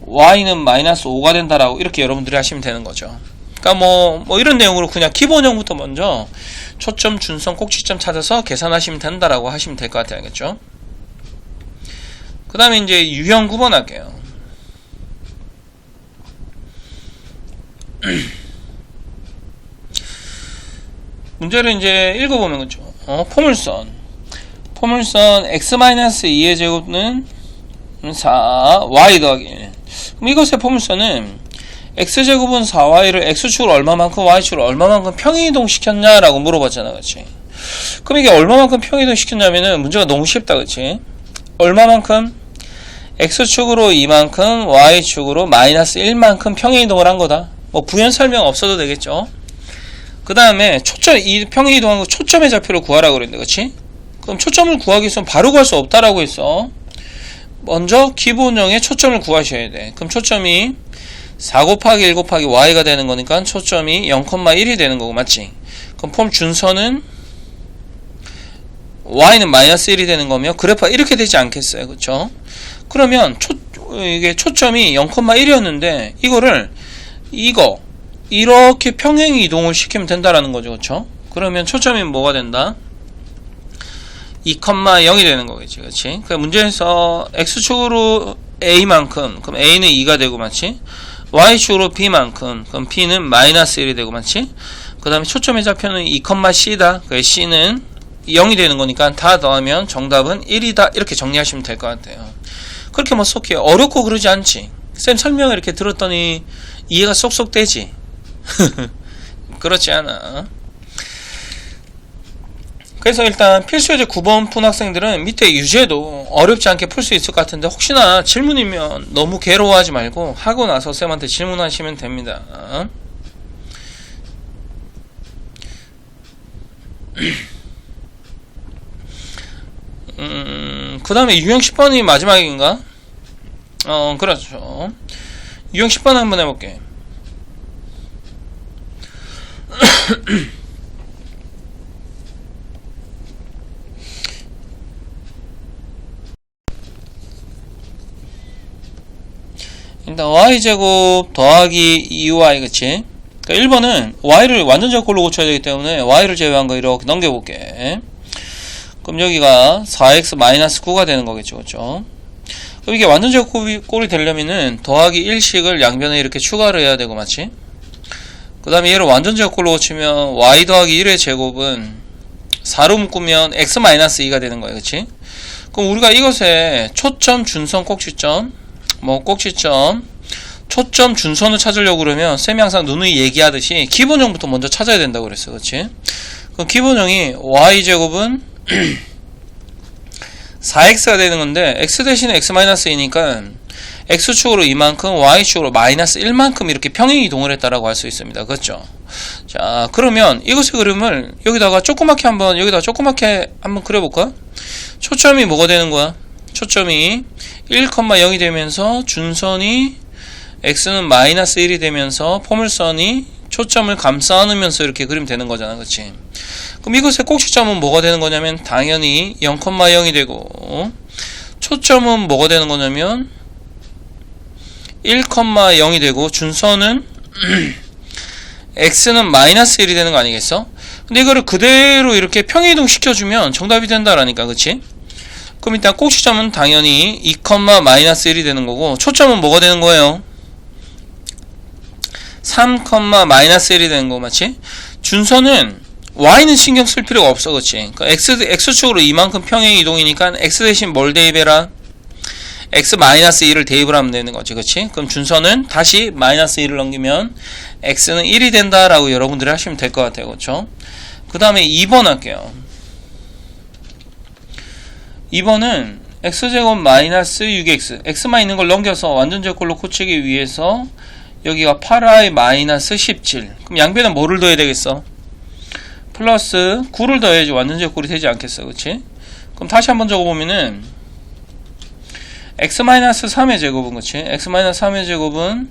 y는 마이너스 5가 된다라고 이렇게 여러분들이 하시면 되는 거죠. 그러니까 뭐 이런 내용으로 그냥 기본형부터 먼저 초점, 준선, 꼭지점 찾아서 계산하시면 된다라고 하시면 될 것 같아요, 알겠죠? 그 다음에 이제 유형 구분할게요. 문제를 이제 읽어보면, 그죠? 포물선 x-2의 제곱은 4, y 더하기 1. 그럼 이것의 포물선은 x제곱은 4y를 x축으로 얼마만큼 y축으로 얼마만큼 평행이동 시켰냐라고 물어봤잖아, 그치? 그럼 이게 얼마만큼 평행이동 시켰냐면은 문제가 너무 쉽다, 그치? 얼마만큼? x축으로 2만큼 y축으로 마이너스 1만큼 평행이동을 한 거다. 뭐 부연 설명 없어도 되겠죠? 그 다음에 이 평행이동한 거 초점의 좌표를 구하라고 그랬는데, 그치? 그럼 초점을 구하기 위해서는 바로 구할 수 없다라고 했어. 먼저 기본형의 초점을 구하셔야 돼. 그럼 초점이 4 곱하기 1 곱하기 y가 되는 거니까 초점이 0,1이 되는 거고, 맞지? 그럼 폼 준선은 y는 마이너스 1이 되는 거며 그래프가 이렇게 되지 않겠어요. 그쵸? 그러면 이게 초점이 0,1이었는데 이거를 이렇게 평행 이동을 시키면 된다라는 거죠. 그쵸? 그러면 초점이 뭐가 된다? 2,0이 되는 거겠지. 그치? 그러니까 문제에서 x축으로 a만큼, 그럼 a는 2가 되고, 맞지? y축으로 b만큼, 그럼 b는 마이너스 1이 되고, 맞지? 그 다음에 초점의 좌표는 2,c다. 그래서 c는 0이 되는 거니까 다 더하면 정답은 1이다. 이렇게 정리하시면 될 것 같아요. 그렇게 뭐 쏙 어렵고 그러지 않지. 쌤 설명을 이렇게 들었더니 이해가 쏙쏙 되지. 그렇지 않아. 그래서 일단 필수예제 9번 푼 학생들은 밑에 유제도 어렵지 않게 풀 수 있을 것 같은데 혹시나 질문이면 너무 괴로워하지 말고 하고 나서 쌤한테 질문하시면 됩니다. 그 다음에 유형 10번이 마지막인가? 그렇죠. 유형 10번 한번 해볼게. 일단 y제곱 더하기 2y 그치? 그러니까 1번은 y를 완전제곱꼴로 고쳐야 되기 때문에 y를 제외한 거 이렇게 넘겨볼게. 그럼 여기가 4x-9가 되는 거겠죠. 그쵸? 그럼 이게 완전제곱꼴이 되려면은 더하기 1씩을 양변에 이렇게 추가를 해야 되고 맞지? 그 다음에 얘를 완전제곱꼴로 고치면 y 더하기 1의 제곱은 4로 묶으면 x-2가 되는 거예요. 그치? 그럼 우리가 이것에 초점, 준선, 꼭지점 초점 준선을 찾으려고 그러면 쌤이 항상 누누이 얘기하듯이 기본형부터 먼저 찾아야 된다고 그랬어. 그렇지? 그럼 기본형이 y제곱은 4x가 되는 건데 x 대신에 x-2니까 x축으로 이만큼 y축으로 마이너스 1만큼 이렇게 평행 이동을 했다라고 할 수 있습니다. 그렇죠? 자, 그러면 이것의 그림을 여기다가 조그맣게 한번 그려볼까? 초점이 뭐가 되는 거야? 초점이 1,0이 되면서 준선이 x는 마이너스 1이 되면서 포물선이 초점을 감싸 안으면서 이렇게 그리면 되는 거잖아. 그치? 그럼 이것의 꼭지점은 뭐가 되는 거냐면 당연히 0,0이 되고 초점은 뭐가 되는 거냐면 1,0이 되고 준선은 x는 마이너스 1이 되는 거 아니겠어? 근데 이거를 그대로 이렇게 평행이동 시켜주면 정답이 된다라니까. 그치? 그럼 일단 꼭지점은 당연히 2,-1이 되는 거고 초점은 뭐가 되는 거예요? 3,-1이 되는 거 맞지? 준선은 y는 신경 쓸 필요가 없어. 그치? 그러니까 x축으로 이만큼 평행 이동이니까 x 대신 뭘 대입해라? x-1을 대입을 하면 되는 거지. 그치? 그럼 준선은 다시 마이너스 1을 넘기면 x는 1이 된다라고 여러분들이 하시면 될 것 같아요. 그쵸? 그 다음에 2번 할게요. 2번은 x제곱 마이너스 6x x만 있는 걸 넘겨서 완전제곱꼴로 고치기 위해서 여기가 8y 마이너스 17 그럼 양변에 뭐를 더해야 되겠어? 플러스 9를 더해야지 완전제곱꼴이 되지 않겠어. 그치? 그럼 다시 한번 적어보면은 x-3의 제곱은 그치? x-3의 제곱은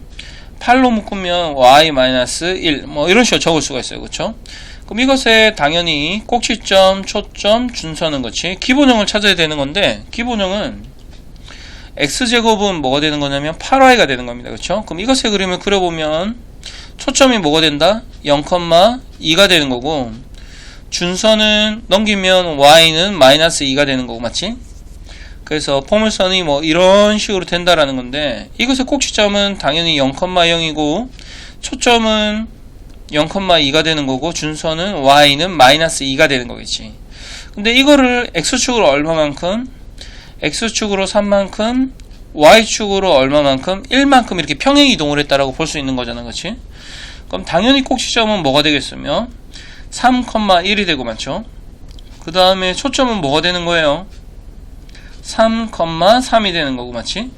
8로 묶으면 y-1 뭐 이런 식으로 적을 수가 있어요. 그쵸? 그럼 이것에 당연히 꼭지점, 초점, 준선은 그치? 기본형을 찾아야 되는 건데 기본형은 x제곱은 뭐가 되는 거냐면 8y가 되는 겁니다. 그쵸? 그럼 이것의 그림을 그려보면 초점이 뭐가 된다? 0,2가 되는 거고 준선은 넘기면 y는 마이너스 2가 되는 거고 맞지? 그래서 포물선이 뭐 이런 식으로 된다라는 건데 이것의 꼭지점은 당연히 0,0이고 초점은 0,2가 되는 거고 준선은 y는 마이너스 2가 되는 거겠지. 근데 이거를 x축으로 얼마만큼 x축으로 3만큼 y축으로 얼마만큼 1만큼 이렇게 평행 이동을 했다라고 볼 수 있는 거잖아. 그치? 그럼 당연히 꼭지점은 뭐가 되겠으며 3,1이 되고 맞죠? 그 다음에 초점은 뭐가 되는 거예요? 3,3이 되는 거고 맞지?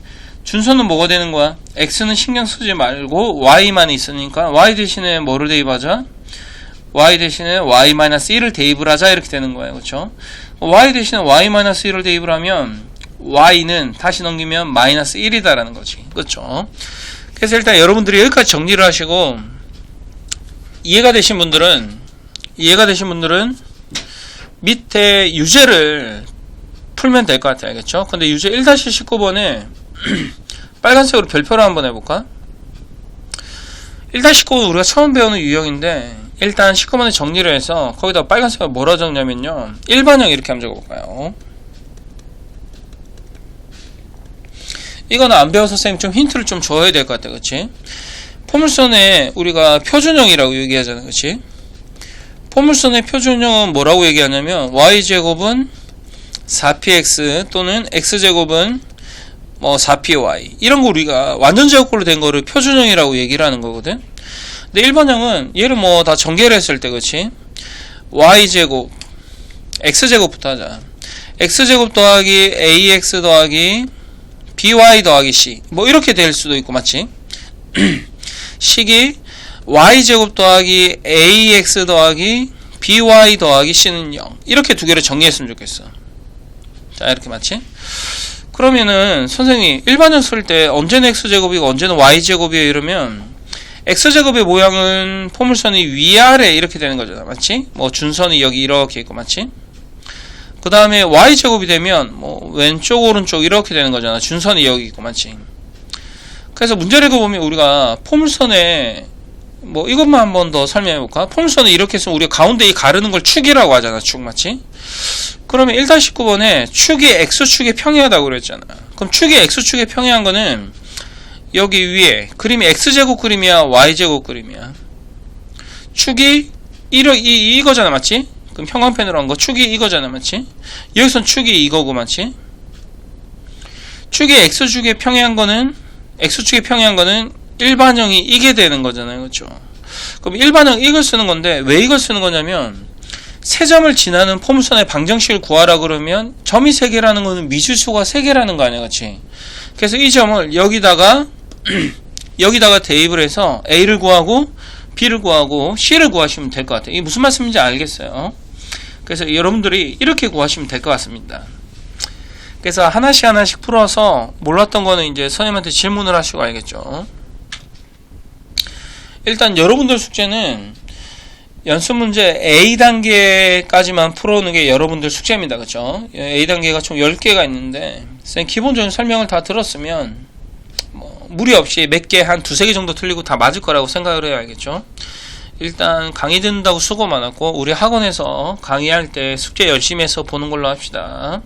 준선은 뭐가 되는 거야? x는 신경 쓰지 말고 y만 있으니까 y 대신에 뭐를 대입하자? y 대신에 y-1을 대입을 하자 이렇게 되는 거예요. 그쵸? y 대신에 y-1을 대입을 하면 y는 다시 넘기면 마이너스 1이다라는 거지. 그쵸? 그래서 일단 여러분들이 여기까지 정리를 하시고 이해가 되신 분들은 이해가 되신 분들은 밑에 유제를 풀면 될 것 같아요. 알겠죠? 근데 유제 1-19번에 빨간색으로 별표를 한번 해볼까? 1-19번 우리가 처음 배우는 유형인데 일단 19번에 정리를 해서 거기다 빨간색으로 뭐라 적냐면요, 일반형 이렇게 한번 적어볼까요? 이거는 안 배워서 선생님 좀 힌트를 좀 줘야 될 것 같아. 그치? 포물선에 우리가 표준형이라고 얘기하잖아. 그치? 포물선의 표준형은 뭐라고 얘기하냐면 y제곱은 4px 또는 x제곱은 뭐 4py, 이런 거 우리가 완전 제곱꼴로 된 거를 표준형이라고 얘기를 하는 거거든. 근데 일반형은 얘를 뭐 다 전개를 했을 때, 그치? y제곱, x제곱부터 하자. x제곱 더하기 ax 더하기 by 더하기 c, 뭐 이렇게 될 수도 있고, 맞지? 식이 y제곱 더하기 ax 더하기 by 더하기 c는 0, 이렇게 두 개를 정리했으면 좋겠어. 자, 이렇게 맞지? 그러면은 선생님 일반형 쓸 때 언제는 x제곱이고 언제는 y제곱이에요 이러면 x제곱의 모양은 포물선이 위아래 이렇게 되는 거잖아. 맞지? 뭐 준선이 여기 이렇게 있고, 맞지? 그 다음에 y제곱이 되면 뭐 왼쪽 오른쪽 이렇게 되는 거잖아. 준선이 여기 있고, 맞지? 그래서 문제를 읽어보면 우리가 포물선에 뭐 이것만 한 번 더 설명해 볼까? 포물선을 이렇게 해서 우리가 가운데 이 가르는 걸 축이라고 하잖아. 축, 맞지? 그러면 1-19번에 축이 x축에 평행하다고 그랬잖아. 그럼 축이 x축에 평행한 거는 여기 위에 그림이 x제곱 그림이야, y제곱 그림이야? 축이 이거잖아. 맞지? 그럼 형광펜으로 한 거 축이 이거잖아. 맞지? 여기선 축이 이거고, 맞지? 축이 x축에 평행한 거는, x축에 평행한 거는 일반형이 이게 되는 거잖아요. 그렇죠? 그럼 일반형 이걸 쓰는 건데 왜 이걸 쓰는 거냐면, 세 점을 지나는 포물선의 방정식을 구하라 그러면 점이 3개라는 거는 미지수가 3개라는 거 아니야. 그치? 그래서 이 점을 여기다가 여기다가 대입을 해서 A를 구하고 B를 구하고 C를 구하시면 될 것 같아요. 이게 무슨 말씀인지 알겠어요? 그래서 여러분들이 이렇게 구하시면 될 것 같습니다. 그래서 하나씩 풀어서 몰랐던 거는 이제 선생님한테 질문을 하시고 알겠죠? 일단 여러분들 숙제는 연습문제 A단계까지만 풀어오는 게 여러분들 숙제입니다. 그쵸? A단계가 총 10개가 있는데 선생님 기본적인 설명을 다 들었으면 뭐 무리 없이 몇 개, 한 2-3개 정도 틀리고 다 맞을 거라고 생각을 해야 알겠죠? 일단 강의 듣는다고 수고 많았고 우리 학원에서 강의할 때 숙제 열심히 해서 보는 걸로 합시다.